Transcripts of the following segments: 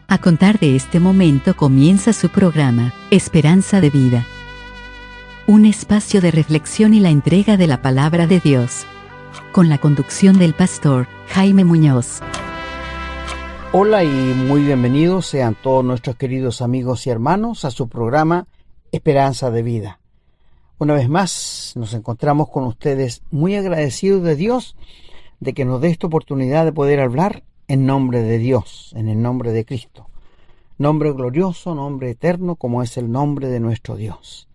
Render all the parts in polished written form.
A contar de este momento comienza su programa, Esperanza de Vida. Un espacio de reflexión y la entrega de la palabra de Dios. Con la conducción del pastor Jaime Muñoz. Hola y muy bienvenidos sean todos nuestros queridos amigos y hermanos a su programa Esperanza de Vida. Una vez más nos encontramos con ustedes muy agradecidos de Dios de que nos dé esta oportunidad de poder hablar en nombre de Dios, en el nombre de Cristo. Nombre glorioso, nombre eterno, como es el nombre de nuestro Dios.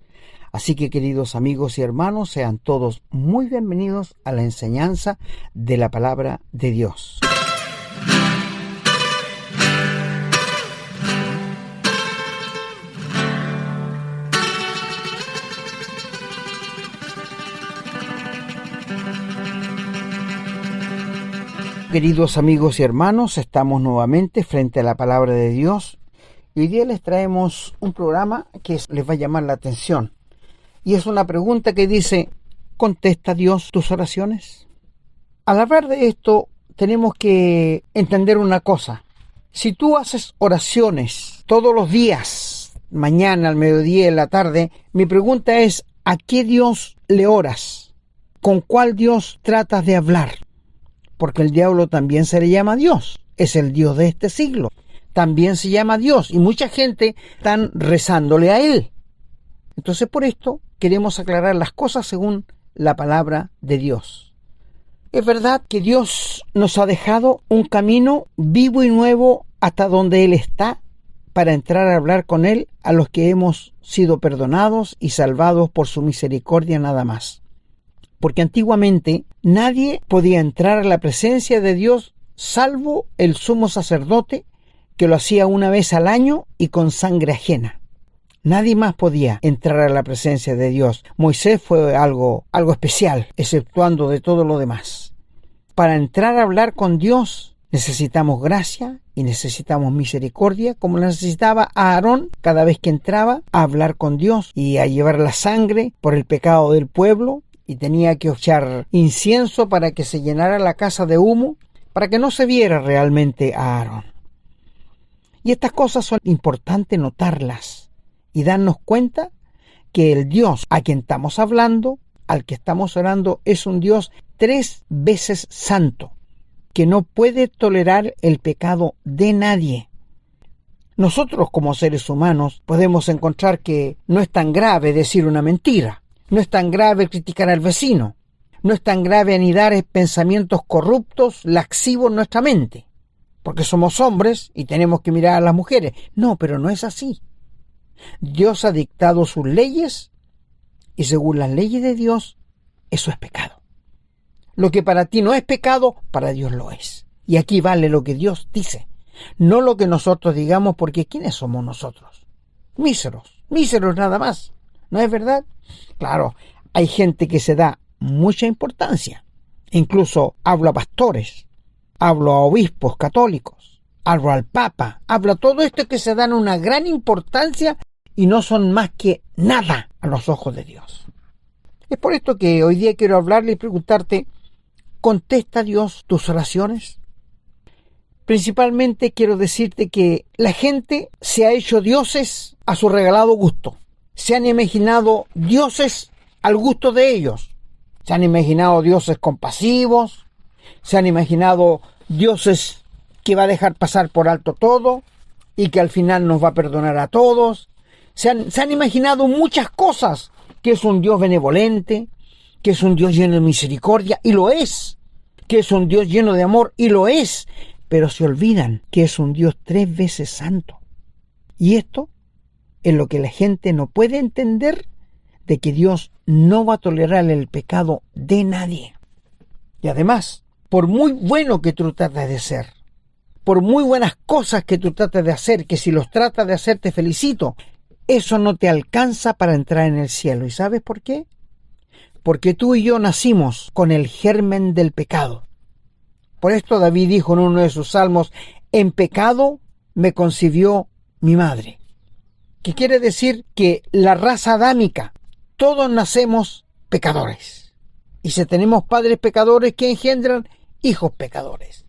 Así que, queridos amigos y hermanos, sean todos muy bienvenidos a la enseñanza de la palabra de Dios. Queridos amigos y hermanos, estamos nuevamente frente a la palabra de Dios y hoy día les traemos un programa que les va a llamar la atención. Y es una pregunta que dice, ¿contesta Dios tus oraciones? Al hablar de esto, tenemos que entender una cosa. Si tú haces oraciones todos los días, mañana, al mediodía, en la tarde, mi pregunta es, ¿a qué Dios le oras? ¿Con cuál Dios tratas de hablar? Porque el diablo también se le llama Dios, es el Dios de este siglo, también se llama Dios y mucha gente están rezándole a él. Entonces por esto queremos aclarar las cosas según la palabra de Dios. Es verdad que Dios nos ha dejado un camino vivo y nuevo hasta donde Él está para entrar a hablar con Él a los que hemos sido perdonados y salvados por su misericordia nada más. Porque antiguamente nadie podía entrar a la presencia de Dios salvo el sumo sacerdote que lo hacía una vez al año y con sangre ajena. Nadie más podía entrar a la presencia de Dios. Moisés fue algo especial, exceptuando de todo lo demás. Para entrar a hablar con Dios necesitamos gracia y necesitamos misericordia, como necesitaba Aarón cada vez que entraba a hablar con Dios y a llevar la sangre por el pecado del pueblo. Y tenía que echar incienso para que se llenara la casa de humo, para que no se viera realmente a Aarón. Y estas cosas son importantes notarlas y darnos cuenta que el Dios a quien estamos hablando, al que estamos orando, es un Dios 3 veces santo, que no puede tolerar el pecado de nadie. Nosotros como seres humanos podemos encontrar que no es tan grave decir una mentira. No es tan grave criticar al vecino. No es tan grave anidar pensamientos corruptos, laxivos en nuestra mente. Porque somos hombres y tenemos que mirar a las mujeres. No, pero no es así. Dios ha dictado sus leyes y según las leyes de Dios, eso es pecado. Lo que para ti no es pecado, para Dios lo es. Y aquí vale lo que Dios dice. No lo que nosotros digamos, porque ¿quiénes somos nosotros? Míseros nada más. ¿No es verdad? Claro, hay gente que se da mucha importancia. Incluso hablo a pastores, hablo a obispos católicos, hablo al Papa, hablo a todo esto que se dan una gran importancia y no son más que nada a los ojos de Dios. Es por esto que hoy día quiero hablarle y preguntarte, ¿contesta Dios tus oraciones? Principalmente quiero decirte que la gente se ha hecho dioses a su regalado gusto. Se han imaginado dioses al gusto de ellos. Se han imaginado dioses compasivos. Se han imaginado dioses que va a dejar pasar por alto todo y que al final nos va a perdonar a todos. Se han imaginado muchas cosas, que es un Dios benevolente, que es un Dios lleno de misericordia, y lo es. Que es un Dios lleno de amor, y lo es. Pero se olvidan que es un Dios 3 veces santo. Y esto es lo que la gente no puede entender, de que Dios no va a tolerar el pecado de nadie. Y además, por muy bueno que tú trates de ser, por muy buenas cosas que tú trates de hacer, que si los tratas de hacer te felicito, eso no te alcanza para entrar en el cielo. ¿Y sabes por qué? Porque tú y yo nacimos con el germen del pecado. Por esto David dijo en uno de sus salmos, en pecado me concibió mi madre. Que quiere decir que la raza adámica, todos nacemos pecadores. Y si tenemos padres pecadores que engendran hijos pecadores.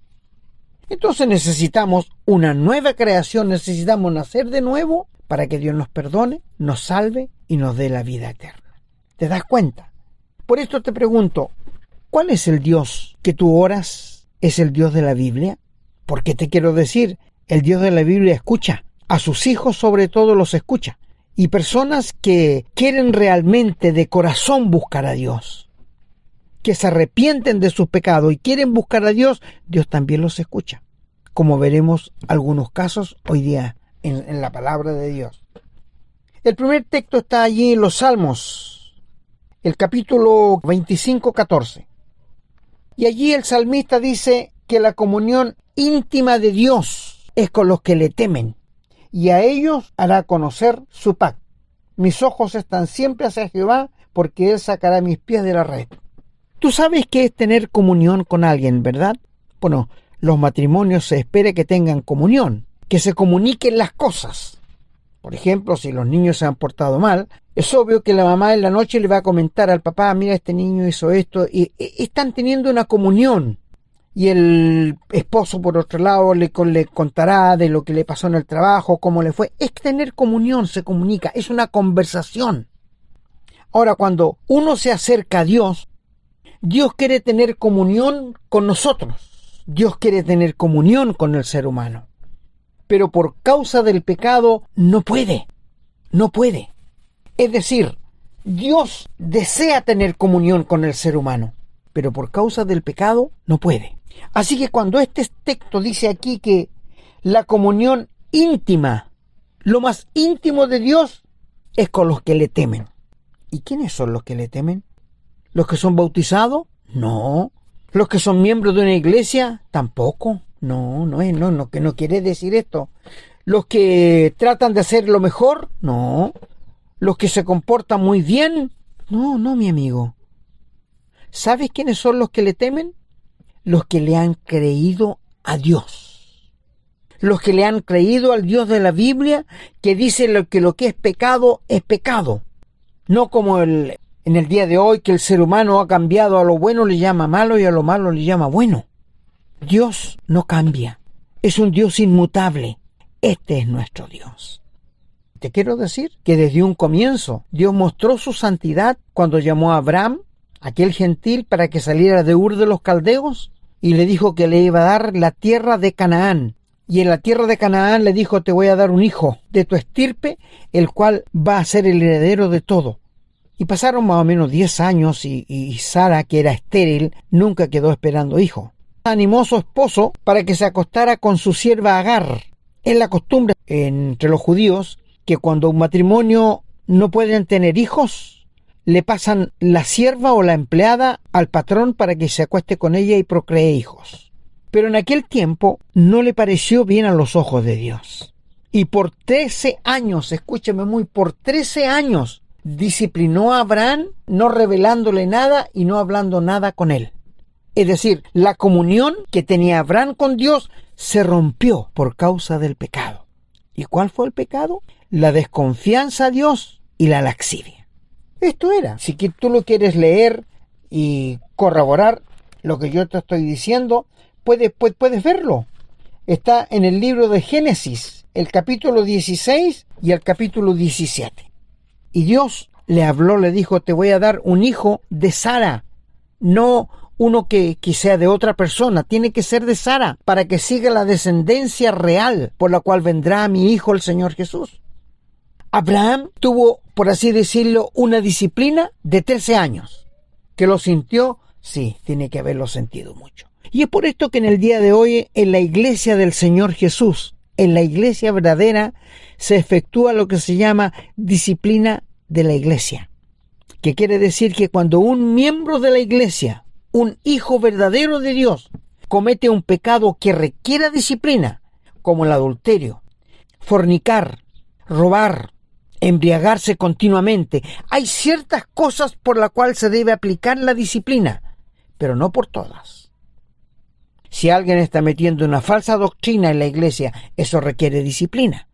Entonces necesitamos una nueva creación, necesitamos nacer de nuevo para que Dios nos perdone, nos salve y nos dé la vida eterna. ¿Te das cuenta? Por esto te pregunto, ¿cuál es el Dios que tú oras? ¿Es el Dios de la Biblia? Porque te quiero decir, el Dios de la Biblia escucha, a sus hijos sobre todo los escucha, y personas que quieren realmente de corazón buscar a Dios, que se arrepienten de sus pecados y quieren buscar a Dios, Dios también los escucha, como veremos algunos casos hoy día en la palabra de Dios. El primer texto está allí en los Salmos, el capítulo 25:14. Y allí el salmista dice que la comunión íntima de Dios es con los que le temen, y a ellos hará conocer su pacto. Mis ojos están siempre hacia Jehová, porque Él sacará mis pies de la red. Tú sabes qué es tener comunión con alguien, ¿verdad? Bueno, los matrimonios se espera que tengan comunión, que se comuniquen las cosas. Por ejemplo, si los niños se han portado mal, es obvio que la mamá en la noche le va a comentar al papá, mira, este niño hizo esto, y están teniendo una comunión. Y el esposo, por otro lado, le contará de lo que le pasó en el trabajo, cómo le fue. Es tener comunión, se comunica, es una conversación. Ahora, cuando uno se acerca a Dios, Dios quiere tener comunión con nosotros. Dios quiere tener comunión con el ser humano. Pero por causa del pecado no puede. No puede. Es decir, Dios desea tener comunión con el ser humano, pero por causa del pecado no puede. Así que cuando este texto dice aquí que la comunión íntima, lo más íntimo de Dios, es con los que le temen. ¿Y quiénes son los que le temen? ¿Los que son bautizados? No. ¿Los que son miembros de una iglesia? Tampoco. No, que no quiere decir esto. ¿Los que tratan de hacer lo mejor? No. ¿Los que se comportan muy bien? No, mi amigo. ¿Sabes quiénes son los que le temen? Los que le han creído a Dios. Los que le han creído al Dios de la Biblia, que dice que lo que es pecado es pecado. No como en el día de hoy, que el ser humano ha cambiado, a lo bueno le llama malo y a lo malo le llama bueno. Dios no cambia, es un Dios inmutable. Este es nuestro Dios. Te quiero decir que desde un comienzo Dios mostró su santidad cuando llamó a Abraham, aquel gentil, para que saliera de Ur de los Caldeos, y le dijo que le iba a dar la tierra de Canaán. Y en la tierra de Canaán le dijo, te voy a dar un hijo de tu estirpe, el cual va a ser el heredero de todo. Y pasaron más o menos 10 años y Sara, que era estéril, nunca quedó esperando hijo. Animó a su esposo para que se acostara con su sierva Agar. Es la costumbre entre los judíos que cuando un matrimonio no pueden tener hijos, le pasan la sierva o la empleada al patrón para que se acueste con ella y procree hijos. Pero en aquel tiempo no le pareció bien a los ojos de Dios. Y por 13 años, escúcheme muy, por 13 años, disciplinó a Abraham, no revelándole nada y no hablando nada con él. Es decir, la comunión que tenía Abraham con Dios se rompió por causa del pecado. ¿Y cuál fue el pecado? La desconfianza a Dios y la laxivia. Esto era. Si tú lo quieres leer y corroborar lo que yo te estoy diciendo, puedes verlo. Está en el libro de Génesis, el capítulo 16 y el capítulo 17. Y Dios le habló, le dijo, te voy a dar un hijo de Sara, no uno que sea de otra persona, tiene que ser de Sara, para que siga la descendencia real por la cual vendrá mi hijo el Señor Jesús. Abraham tuvo, por así decirlo, una disciplina de 13 años. ¿Que lo sintió? Sí, tiene que haberlo sentido mucho. Y es por esto que en el día de hoy, en la iglesia del Señor Jesús, en la iglesia verdadera, se efectúa lo que se llama disciplina de la iglesia. Que quiere decir que cuando un miembro de la iglesia, un hijo verdadero de Dios, comete un pecado que requiera disciplina, como el adulterio, fornicar, robar, embriagarse continuamente, hay ciertas cosas por las cuales se debe aplicar la disciplina, pero no por todas. Si alguien está metiendo una falsa doctrina en la iglesia, eso requiere disciplina.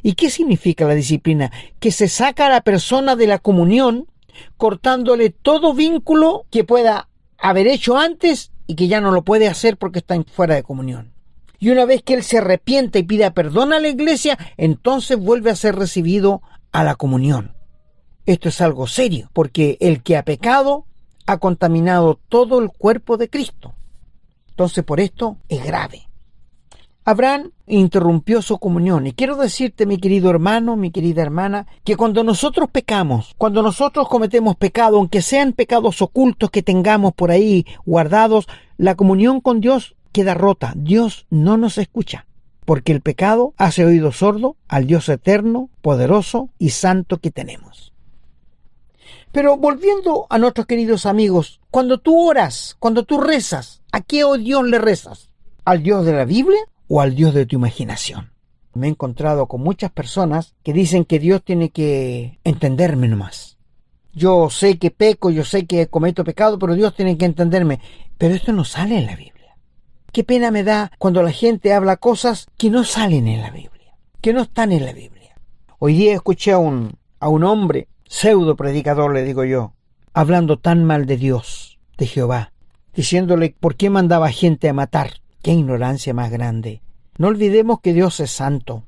¿Y qué significa la disciplina? Que se saca a la persona de la comunión, cortándole todo vínculo que pueda haber hecho antes y que ya no lo puede hacer porque está fuera de comunión. Y una vez que él se arrepienta y pida perdón a la iglesia, entonces vuelve a ser recibido a la comunión. Esto es algo serio, porque el que ha pecado ha contaminado todo el cuerpo de Cristo. Entonces por esto es grave. Abraham interrumpió su comunión. Y quiero decirte, mi querido hermano, mi querida hermana, que cuando nosotros pecamos, cuando nosotros cometemos pecado, aunque sean pecados ocultos que tengamos por ahí guardados, la comunión con Dios queda rota. Dios no nos escucha, porque el pecado hace oído sordo al Dios eterno, poderoso y santo que tenemos. Pero volviendo a nuestros queridos amigos, cuando tú oras, cuando tú rezas, ¿a qué Dios le rezas? ¿Al Dios de la Biblia o al Dios de tu imaginación? Me he encontrado con muchas personas que dicen que Dios tiene que entenderme nomás. Yo sé que peco, yo sé que cometo pecado, pero Dios tiene que entenderme. Pero esto no sale en la Biblia. Qué pena me da cuando la gente habla cosas que no salen en la Biblia, que no están en la Biblia. Hoy día escuché a un hombre, pseudo predicador le digo yo, hablando tan mal de Dios, de Jehová, diciéndole por qué mandaba gente a matar. ¡Qué ignorancia más grande! No olvidemos que Dios es santo.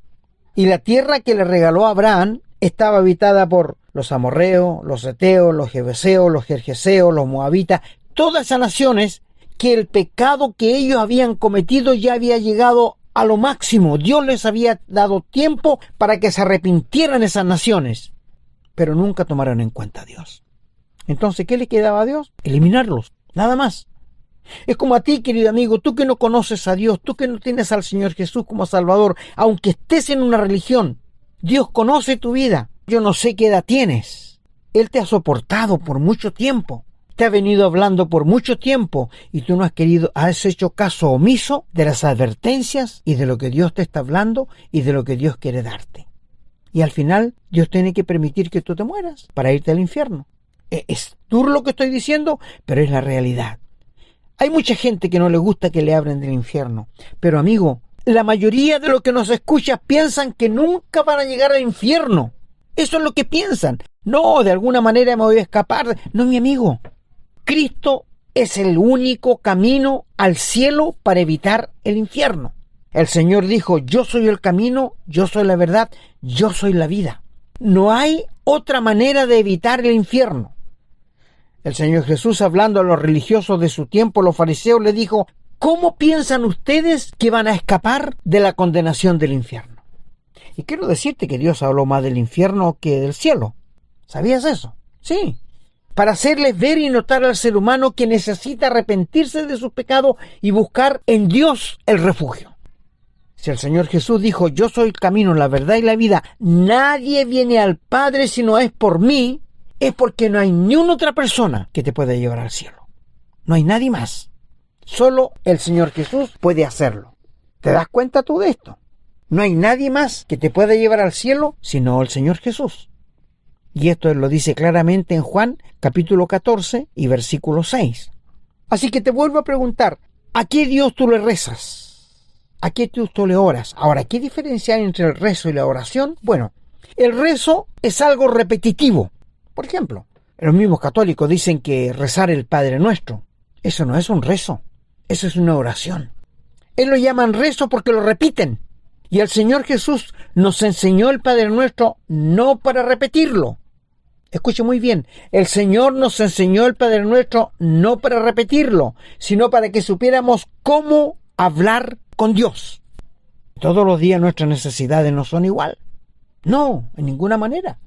Y la tierra que le regaló a Abraham estaba habitada por los amorreos, los heteos, los jebuseos, los gergeseos, los moabitas, todas esas naciones que el pecado que ellos habían cometido ya había llegado a lo máximo. Dios les había dado tiempo para que se arrepintieran esas naciones, pero nunca tomaron en cuenta a Dios. Entonces, ¿qué le quedaba a Dios? Eliminarlos, nada más. Es como a ti, querido amigo, tú que no conoces a Dios, tú que no tienes al Señor Jesús como Salvador, aunque estés en una religión, Dios conoce tu vida. Yo no sé qué edad tienes. Él te ha soportado por mucho tiempo. Te ha venido hablando por mucho tiempo y tú no has hecho caso omiso de las advertencias y de lo que Dios te está hablando y de lo que Dios quiere darte. Y al final, Dios tiene que permitir que tú te mueras para irte al infierno. Es duro lo que estoy diciendo, pero es la realidad. Hay mucha gente que no le gusta que le hablen del infierno. Pero amigo, la mayoría de los que nos escuchan piensan que nunca van a llegar al infierno. Eso es lo que piensan. No, de alguna manera me voy a escapar. No, mi amigo. Cristo es el único camino al cielo para evitar el infierno. El Señor dijo, yo soy el camino, yo soy la verdad, yo soy la vida. No hay otra manera de evitar el infierno. El Señor Jesús, hablando a los religiosos de su tiempo, los fariseos, le dijo, ¿cómo piensan ustedes que van a escapar de la condenación del infierno? Y quiero decirte que Dios habló más del infierno que del cielo. ¿Sabías eso? Sí. Para hacerles ver y notar al ser humano que necesita arrepentirse de sus pecados y buscar en Dios el refugio. Si el Señor Jesús dijo, yo soy el camino, la verdad y la vida, nadie viene al Padre si no es por mí, es porque no hay ni una otra persona que te pueda llevar al cielo. No hay nadie más. Solo el Señor Jesús puede hacerlo. ¿Te das cuenta tú de esto? No hay nadie más que te pueda llevar al cielo sino el Señor Jesús. Y esto Él lo dice claramente en Juan capítulo 14 y versículo 6. Así que te vuelvo a preguntar, ¿a qué Dios tú le rezas? ¿A qué Dios tú le oras? Ahora, ¿qué diferencia hay entre el rezo y la oración? Bueno, el rezo es algo repetitivo. Por ejemplo, los mismos católicos dicen que rezar el Padre Nuestro. Eso no es un rezo, eso es una oración. Ellos lo llaman rezo porque lo repiten. Y el Señor Jesús nos enseñó el Padre Nuestro no para repetirlo. Escuche muy bien, el Señor nos enseñó el Padre Nuestro no para repetirlo, sino para que supiéramos cómo hablar con Dios. Todos los días nuestras necesidades no son igual. No, en ninguna manera.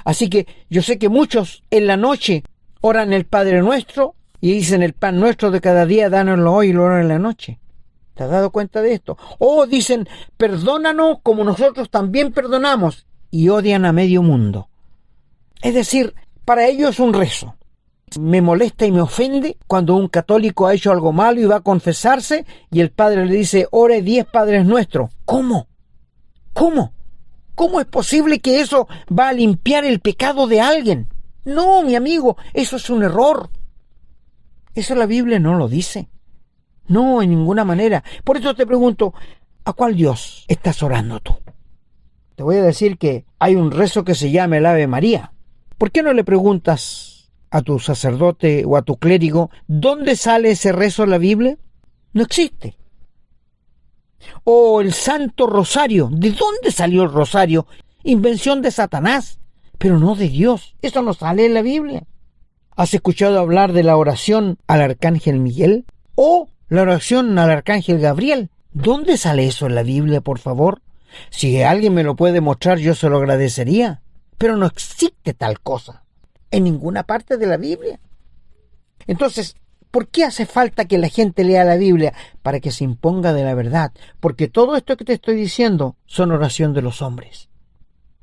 Así que yo sé que muchos en la noche oran el Padre Nuestro y dicen el pan nuestro de cada día, dánoslo hoy y lo oran en la noche. ¿Te has dado cuenta de esto? O dicen, perdónanos como nosotros también perdonamos, y odian a medio mundo. Es decir, para ellos es un rezo. Me molesta y me ofende cuando un católico ha hecho algo malo y va a confesarse y el padre le dice, ore 10 Padres Nuestros. ¿Cómo? ¿Cómo? ¿Cómo es posible que eso va a limpiar el pecado de alguien? No, mi amigo, eso es un error. Eso la Biblia no lo dice. No, en ninguna manera. Por eso te pregunto, ¿a cuál Dios estás orando tú? Te voy a decir que hay un rezo que se llama el Ave María. ¿Por qué no le preguntas a tu sacerdote o a tu clérigo dónde sale ese rezo en la Biblia? No existe. O el Santo Rosario. ¿De dónde salió el rosario? Invención de Satanás, pero no de Dios. Eso no sale en la Biblia. ¿Has escuchado hablar de la oración al Arcángel Miguel? ¿O la oración al Arcángel Gabriel? ¿Dónde sale eso en la Biblia, por favor? Si alguien me lo puede mostrar, yo se lo agradecería. Pero no existe tal cosa en ninguna parte de la Biblia. Entonces, ¿por qué hace falta que la gente lea la Biblia? Para que se imponga de la verdad. Porque todo esto que te estoy diciendo son oración de los hombres.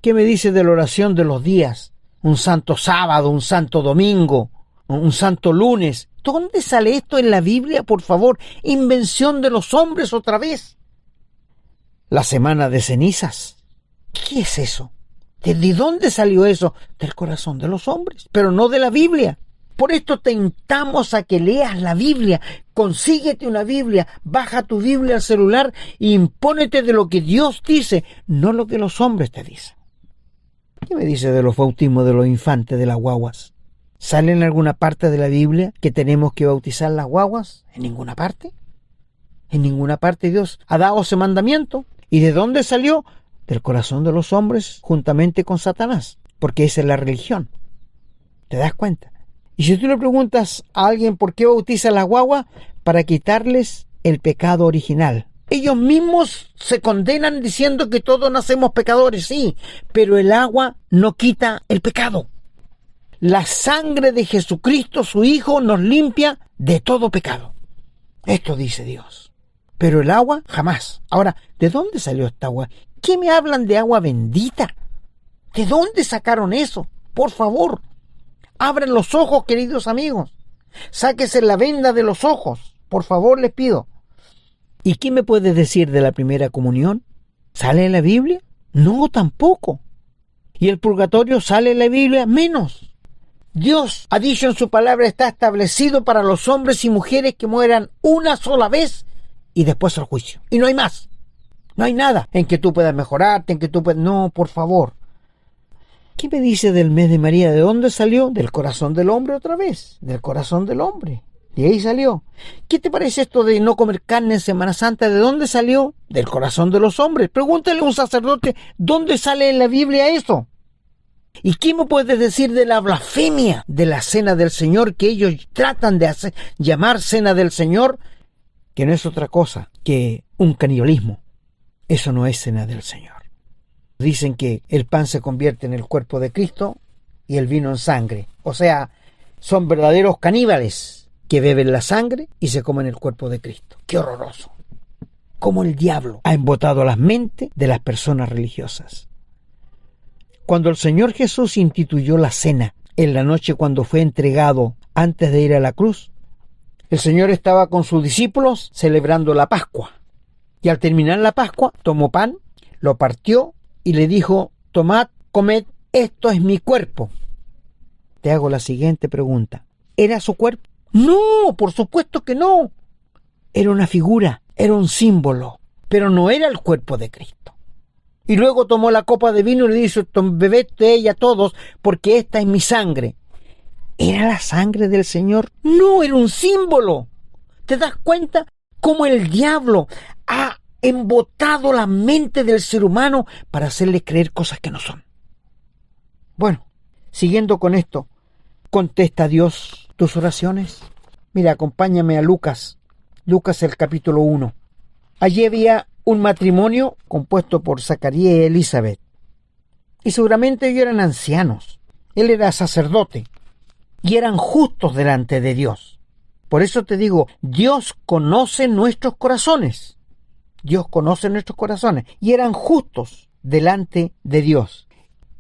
¿Qué me dice de la oración de los días? Un santo sábado, un santo domingo, un santo lunes. ¿Dónde sale esto en la Biblia, por favor? Invención de los hombres otra vez. La semana de cenizas. ¿Qué es eso? ¿De dónde salió eso? Del corazón de los hombres, pero no de la Biblia. Por esto te invitamos a que leas la Biblia. Consíguete una Biblia, baja tu Biblia al celular e impónete de lo que Dios dice, no lo que los hombres te dicen. ¿Qué me dice de los bautismos de los infantes, de las guaguas? ¿Sale en alguna parte de la Biblia que tenemos que bautizar las guaguas? ¿En ninguna parte? En ninguna parte Dios ha dado ese mandamiento. ¿Y de dónde salió? Del corazón de los hombres juntamente con Satanás, porque esa es la religión. ¿Te das cuenta? Y si tú le preguntas a alguien por qué bautiza las guaguas, para quitarles el pecado original. Ellos mismos se condenan diciendo que todos nacemos pecadores, sí, pero el agua no quita el pecado. La sangre de Jesucristo, su Hijo, nos limpia de todo pecado. Esto dice Dios. Pero el agua, jamás. Ahora, ¿de dónde salió esta agua? ¿Qué me hablan de agua bendita? ¿De dónde sacaron eso? Por favor, abran los ojos, queridos amigos. Sáquese la venda de los ojos. Por favor, les pido. ¿Y qué me puedes decir de la primera comunión? ¿Sale en la Biblia? No, tampoco. ¿Y el purgatorio sale en la Biblia? Menos. Dios ha dicho en su palabra, está establecido para los hombres y mujeres que mueran una sola vez y después el juicio. Y no hay más. No hay nada en que tú puedas mejorarte, en que tú puedas... No, por favor. ¿Qué me dice del mes de María? ¿De dónde salió? Del corazón del hombre otra vez. Del corazón del hombre. De ahí salió. ¿Qué te parece esto de no comer carne en Semana Santa? ¿De dónde salió? Del corazón de los hombres. Pregúntale a un sacerdote, ¿dónde sale en la Biblia eso? ¿Y qué me puedes decir de la blasfemia de la cena del Señor, que ellos tratan de llamar cena del Señor, que no es otra cosa que un canibalismo? Eso no es cena del Señor. Dicen que el pan se convierte en el cuerpo de Cristo y el vino en sangre. O sea, son verdaderos caníbales que beben la sangre y se comen el cuerpo de Cristo. ¡Qué horroroso! Cómo el diablo ha embotado las mentes de las personas religiosas. Cuando el Señor Jesús instituyó la cena, en la noche cuando fue entregado antes de ir a la cruz, el Señor estaba con sus discípulos celebrando la Pascua. Y al terminar la Pascua, tomó pan, lo partió y le dijo, tomad, comed, esto es mi cuerpo. Te hago la siguiente pregunta. ¿Era su cuerpo? No, por supuesto que no. Era una figura, era un símbolo, pero no era el cuerpo de Cristo. Y luego tomó la copa de vino y le dijo, bebed de ella todos, porque esta es mi sangre. ¿Era la sangre del Señor? No, era un símbolo. ¿Te das cuenta cómo el diablo ha embotado la mente del ser humano para hacerle creer cosas que no son? Bueno, siguiendo con esto, ¿contesta Dios tus oraciones? Mira, acompáñame a Lucas el capítulo 1. Allí había un matrimonio compuesto por Zacarías y Elizabeth. Y seguramente ellos eran ancianos. Él era sacerdote. Y eran justos delante de Dios. Por eso te digo, Dios conoce nuestros corazones. Dios conoce nuestros corazones. Y eran justos delante de Dios.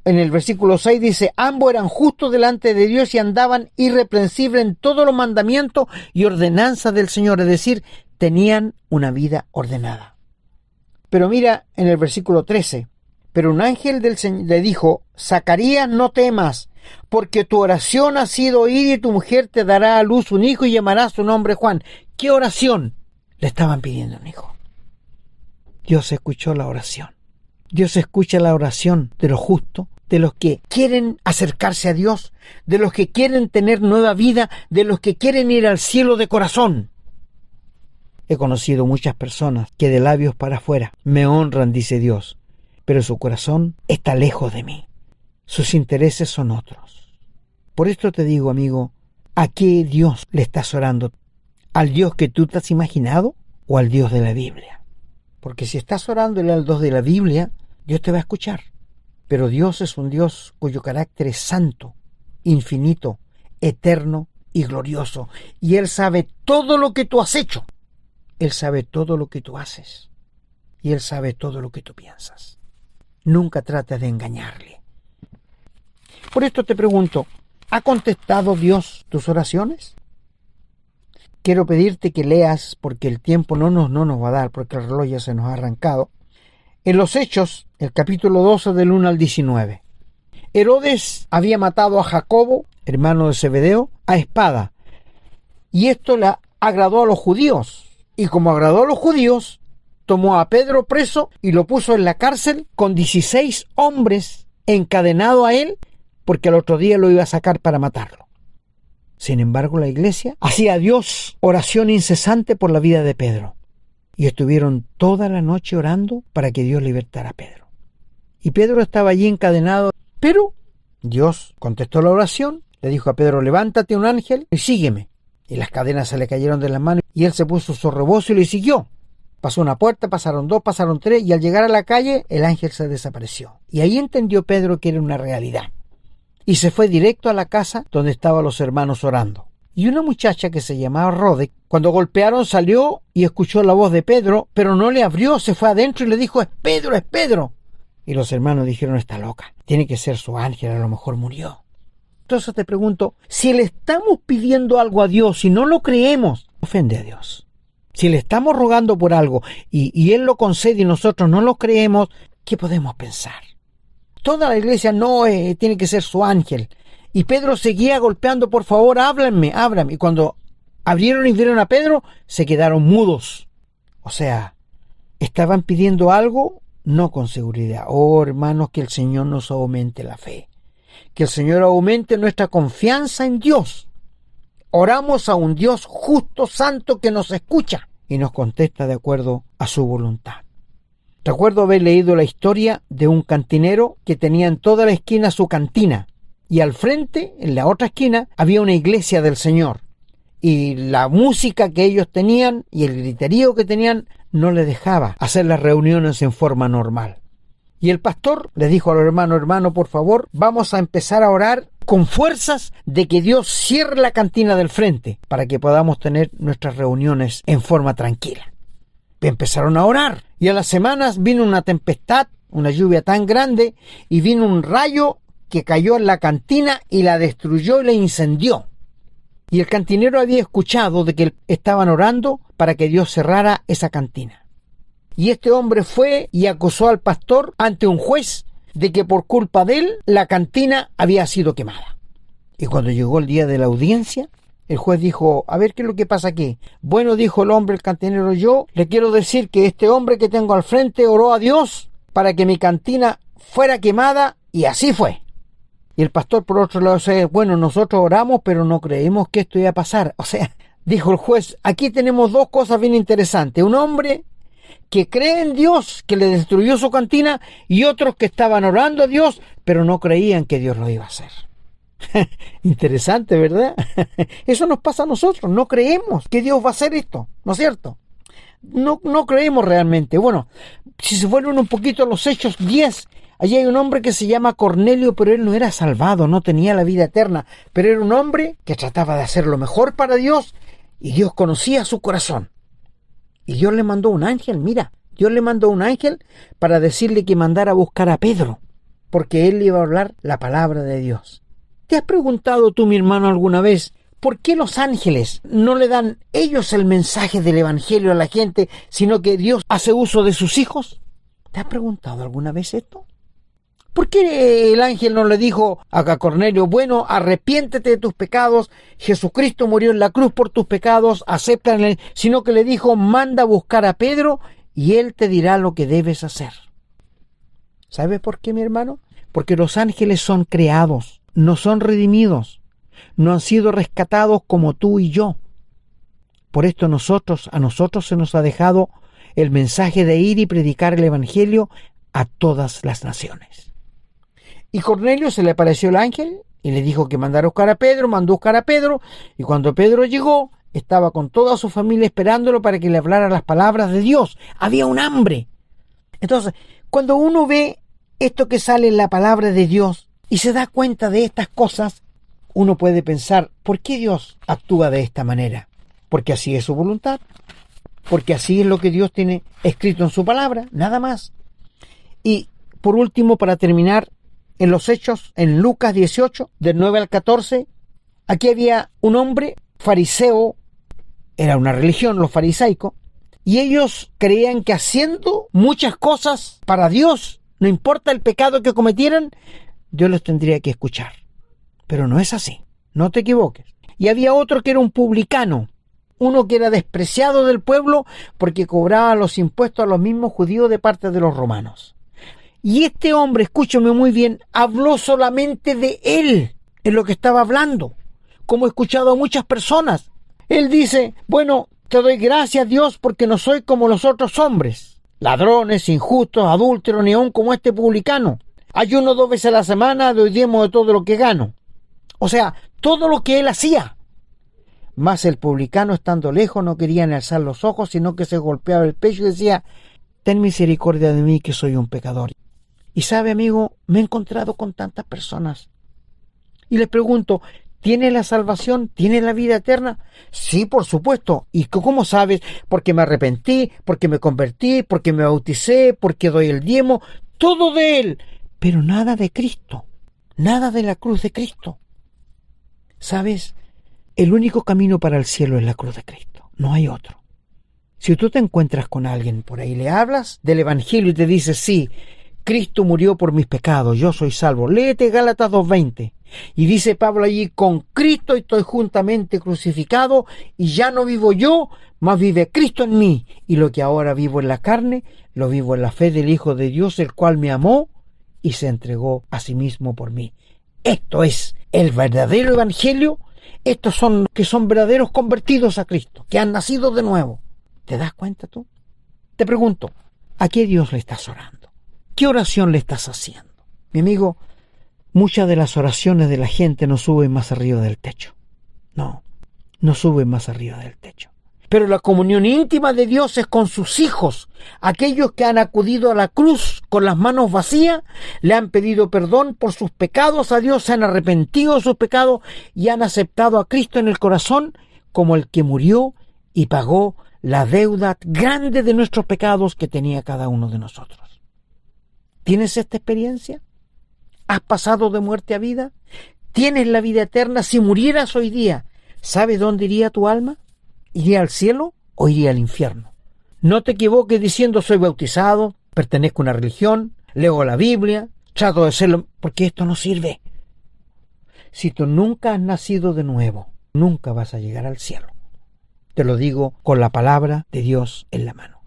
En el versículo 6 dice, ambos eran justos delante de Dios y andaban irreprensibles en todos los mandamientos y ordenanzas del Señor. Es decir, tenían una vida ordenada. Pero mira en el versículo 13. Pero un ángel del Señor le dijo, Zacarías, no temas, porque tu oración ha sido oída y tu mujer te dará a luz un hijo y llamará su nombre Juan. ¿Qué oración? Le estaban pidiendo un hijo. Dios escuchó la oración. Dios escucha la oración de los justos, de los que quieren acercarse a Dios, de los que quieren tener nueva vida, de los que quieren ir al cielo de corazón. He conocido muchas personas que de labios para afuera me honran, dice Dios, pero su corazón está lejos de mí. Sus intereses son otros. Por esto te digo, amigo, ¿a qué Dios le estás orando? ¿Al Dios que tú te has imaginado o al Dios de la Biblia? Porque si estás orándole al Dios de la Biblia, Dios te va a escuchar. Pero Dios es un Dios cuyo carácter es santo, infinito, eterno y glorioso. Y Él sabe todo lo que tú has hecho. Él sabe todo lo que tú haces. Y Él sabe todo lo que tú piensas. Nunca trates de engañarle. Por esto te pregunto, ¿ha contestado Dios tus oraciones? Quiero pedirte que leas, porque el tiempo no nos va a dar, porque el reloj ya se nos ha arrancado. En los Hechos, el capítulo 12 del 1 al 19. Herodes había matado a Jacobo, hermano de Zebedeo, a espada. Y esto le agradó a los judíos. Y como agradó a los judíos, tomó a Pedro preso y lo puso en la cárcel con 16 hombres encadenado a él, porque al otro día lo iba a sacar para matarlo. Sin embargo, la iglesia hacía a Dios oración incesante por la vida de Pedro. Y estuvieron toda la noche orando para que Dios libertara a Pedro. Y Pedro estaba allí encadenado, pero Dios contestó la oración, le dijo a Pedro, levántate un ángel y sígueme. Y las cadenas se le cayeron de las manos y él se puso su rebozo y le siguió. Pasó una puerta, pasaron dos, pasaron tres y al llegar a la calle el ángel se desapareció. Y ahí entendió Pedro que era una realidad. Y se fue directo a la casa donde estaban los hermanos orando. Y una muchacha que se llamaba Rode, cuando golpearon salió y escuchó la voz de Pedro, pero no le abrió, se fue adentro y le dijo, es Pedro, es Pedro. Y los hermanos dijeron, está loca, tiene que ser su ángel, a lo mejor murió. Entonces te pregunto, si le estamos pidiendo algo a Dios y no lo creemos, ofende a Dios. Si le estamos rogando por algo y Él lo concede y nosotros no lo creemos, ¿qué podemos pensar? Toda la iglesia no tiene que ser su ángel. Y Pedro seguía golpeando, por favor, háblenme. Y cuando abrieron y vieron a Pedro, se quedaron mudos. O sea, estaban pidiendo algo no con seguridad. Oh, hermanos, que el Señor nos aumente la fe. Que el Señor aumente nuestra confianza en Dios. Oramos a un Dios justo, santo, que nos escucha y nos contesta de acuerdo a su voluntad. Recuerdo haber leído la historia de un cantinero que tenía en toda la esquina su cantina. Y al frente, en la otra esquina, había una iglesia del Señor. Y la música que ellos tenían y el griterío que tenían no les dejaba hacer las reuniones en forma normal. Y el pastor le dijo a los hermanos, hermano, por favor, vamos a empezar a orar con fuerzas de que Dios cierre la cantina del frente para que podamos tener nuestras reuniones en forma tranquila. Empezaron a orar y a las semanas vino una tempestad, una lluvia tan grande y vino un rayo que cayó en la cantina y la destruyó y la incendió. Y el cantinero había escuchado de que estaban orando para que Dios cerrara esa cantina. Y este hombre fue y acusó al pastor ante un juez de que por culpa de él la cantina había sido quemada. Y cuando llegó el día de la audiencia, el juez dijo, a ver qué es lo que pasa aquí. Bueno, dijo el hombre, el cantinero, yo le quiero decir que este hombre que tengo al frente oró a Dios para que mi cantina fuera quemada y así fue. Y el pastor por otro lado dice, bueno, nosotros oramos pero no creemos que esto iba a pasar. O sea, dijo el juez, aquí tenemos dos cosas bien interesantes. Un hombre que cree en Dios, que le destruyó su cantina, y otros que estaban orando a Dios, pero no creían que Dios lo iba a hacer. Interesante, ¿verdad? Eso nos pasa a nosotros, no creemos que Dios va a hacer esto, ¿no es cierto? No creemos realmente. Bueno, si se vuelven un poquito a los Hechos 10, allí hay un hombre que se llama Cornelio, pero él no era salvado, no tenía la vida eterna, pero era un hombre que trataba de hacer lo mejor para Dios y Dios conocía su corazón. Y Dios le mandó un ángel, mira, Dios le mandó un ángel para decirle que mandara a buscar a Pedro, porque él le iba a hablar la palabra de Dios. ¿Te has preguntado tú, mi hermano, alguna vez, por qué los ángeles no le dan ellos el mensaje del evangelio a la gente, sino que Dios hace uso de sus hijos? ¿Te has preguntado alguna vez esto? ¿Por qué el ángel no le dijo a Cornelio, bueno, arrepiéntete de tus pecados, Jesucristo murió en la cruz por tus pecados, acéptale, sino que le dijo, manda a buscar a Pedro y él te dirá lo que debes hacer? ¿Sabes por qué, mi hermano? Porque los ángeles son creados, no son redimidos, no han sido rescatados como tú y yo. Por esto a nosotros se nos ha dejado el mensaje de ir y predicar el Evangelio a todas las naciones. Y Cornelio se le apareció el ángel y le dijo que mandara a buscar a Pedro, mandó a buscar a Pedro, y cuando Pedro llegó, estaba con toda su familia esperándolo para que le hablara las palabras de Dios. Había un hambre. Entonces, cuando uno ve esto que sale en la palabra de Dios y se da cuenta de estas cosas, uno puede pensar, ¿por qué Dios actúa de esta manera? Porque así es su voluntad, porque así es lo que Dios tiene escrito en su palabra, nada más. Y por último, para terminar, en los Hechos, en Lucas 18, del 9 al 14, aquí había un hombre fariseo, era una religión, los farisaicos, y ellos creían que haciendo muchas cosas para Dios, no importa el pecado que cometieran, Dios los tendría que escuchar. Pero no es así, no te equivoques. Y había otro que era un publicano, uno que era despreciado del pueblo porque cobraba los impuestos a los mismos judíos de parte de los romanos. Y este hombre, escúchame muy bien, habló solamente de él, en lo que estaba hablando, como he escuchado a muchas personas. Él dice, bueno, te doy gracias, Dios, porque no soy como los otros hombres, ladrones, injustos, adúlteros, ni aun como este publicano. Ayuno 2 veces a la semana, doy diezmo de todo lo que gano. O sea, todo lo que él hacía. Mas el publicano, estando lejos, no quería ni alzar los ojos, sino que se golpeaba el pecho y decía, ten misericordia de mí, que soy un pecador. Y sabe, amigo, me he encontrado con tantas personas. Y les pregunto, ¿tiene la salvación? ¿Tiene la vida eterna? Sí, por supuesto. ¿Y cómo sabes? Porque me arrepentí, porque me convertí, porque me bauticé, porque doy el diezmo. Todo de Él. Pero nada de Cristo. Nada de la cruz de Cristo. ¿Sabes? El único camino para el cielo es la cruz de Cristo. No hay otro. Si tú te encuentras con alguien por ahí, le hablas del Evangelio y te dice, sí, Cristo murió por mis pecados, yo soy salvo. Léete Gálatas 2:20. Y dice Pablo allí, con Cristo estoy juntamente crucificado, y ya no vivo yo, mas vive Cristo en mí. Y lo que ahora vivo en la carne, lo vivo en la fe del Hijo de Dios, el cual me amó y se entregó a sí mismo por mí. Esto es el verdadero Evangelio. Estos son los que son verdaderos convertidos a Cristo, que han nacido de nuevo. ¿Te das cuenta tú? Te pregunto, ¿a qué Dios le estás orando? ¿Qué oración le estás haciendo? Mi amigo, muchas de las oraciones de la gente no suben más arriba del techo. No suben más arriba del techo. Pero la comunión íntima de Dios es con sus hijos, aquellos que han acudido a la cruz con las manos vacías, le han pedido perdón por sus pecados a Dios, se han arrepentido de sus pecados y han aceptado a Cristo en el corazón como el que murió y pagó la deuda grande de nuestros pecados que tenía cada uno de nosotros. ¿Tienes esta experiencia? ¿Has pasado de muerte a vida? ¿Tienes la vida eterna? Si murieras hoy día, ¿sabes dónde iría tu alma? ¿Iría al cielo o iría al infierno? No te equivoques diciendo soy bautizado, pertenezco a una religión, leo la Biblia, trato de serlo, porque esto no sirve. Si tú nunca has nacido de nuevo, nunca vas a llegar al cielo. Te lo digo con la palabra de Dios en la mano.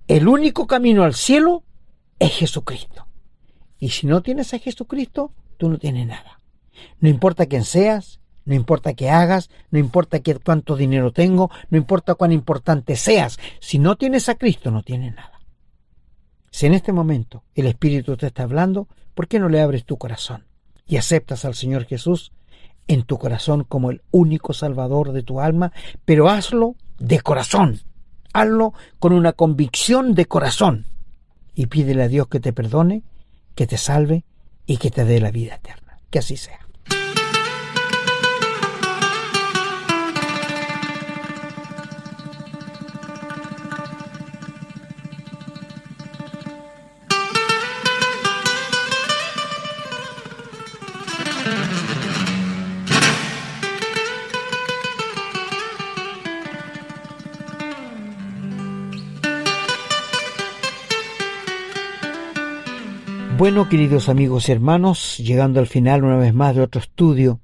El único camino al cielo es Jesucristo. Y si no tienes a Jesucristo, tú no tienes nada. No importa quién seas, no importa qué hagas, no importa cuánto dinero tengo, no importa cuán importante seas. Si no tienes a Cristo, no tienes nada. Si en este momento el Espíritu te está hablando, ¿por qué no le abres tu corazón y aceptas al Señor Jesús en tu corazón como el único Salvador de tu alma? Pero hazlo de corazón. Hazlo con una convicción de corazón. Y pídele a Dios que te perdone, que te salve y que te dé la vida eterna. Que así sea. Bueno, queridos amigos y hermanos, llegando al final una vez más de otro estudio,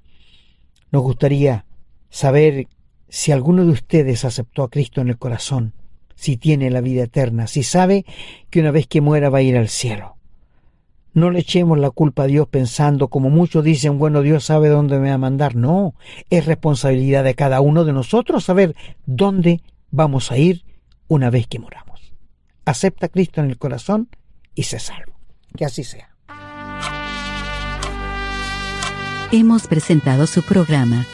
nos gustaría saber si alguno de ustedes aceptó a Cristo en el corazón, si tiene la vida eterna, si sabe que una vez que muera va a ir al cielo. No le echemos la culpa a Dios pensando, como muchos dicen, bueno, Dios sabe dónde me va a mandar. No, es responsabilidad de cada uno de nosotros saber dónde vamos a ir una vez que moramos. Acepta a Cristo en el corazón y sé salvo. Que así sea. Hemos presentado su programa,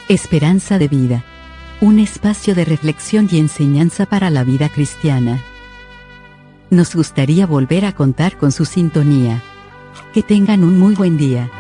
Esperanza de Vida, un espacio de reflexión y enseñanza para la vida cristiana. Nos gustaría volver a contar con su sintonía. Que tengan un muy buen día.